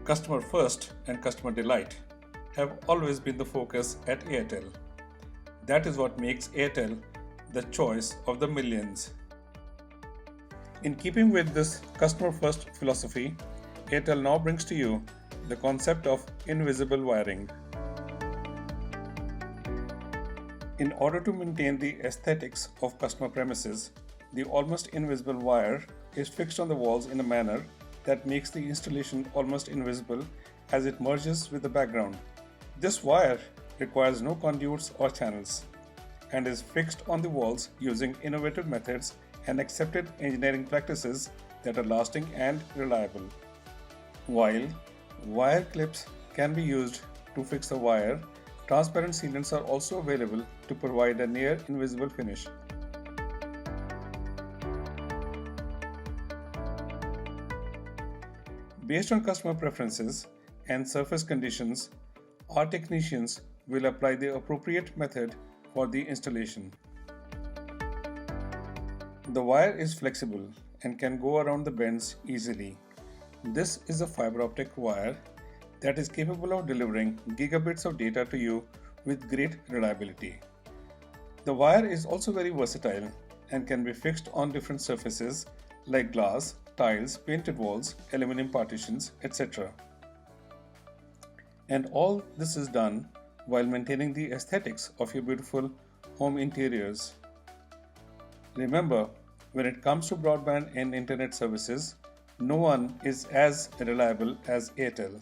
Customer first and customer delight have always been the focus at Airtel. That is what makes Airtel the choice of the millions. In keeping with this customer first philosophy, Airtel now brings to you the concept of invisible wiring. In order to maintain the aesthetics of customer premises, the almost invisible wire is fixed on the walls in a manner that makes the installation almost invisible as it merges with the background. This wire requires no conduits or channels and is fixed on the walls using innovative methods and accepted engineering practices that are lasting and reliable. While wire clips can be used to fix the wire, transparent sealants are also available to provide a near invisible finish. Based on customer preferences and surface conditions, our technicians will apply the appropriate method for the installation. The wire is flexible and can go around the bends easily. This is a fiber optic wire that is capable of delivering gigabits of data to you with great reliability. The wire is also very versatile and can be fixed on different surfaces like glass, tiles, painted walls, aluminum partitions, etc. And all this is done while maintaining the aesthetics of your beautiful home interiors. Remember, when it comes to broadband and internet services, no one is as reliable as Airtel.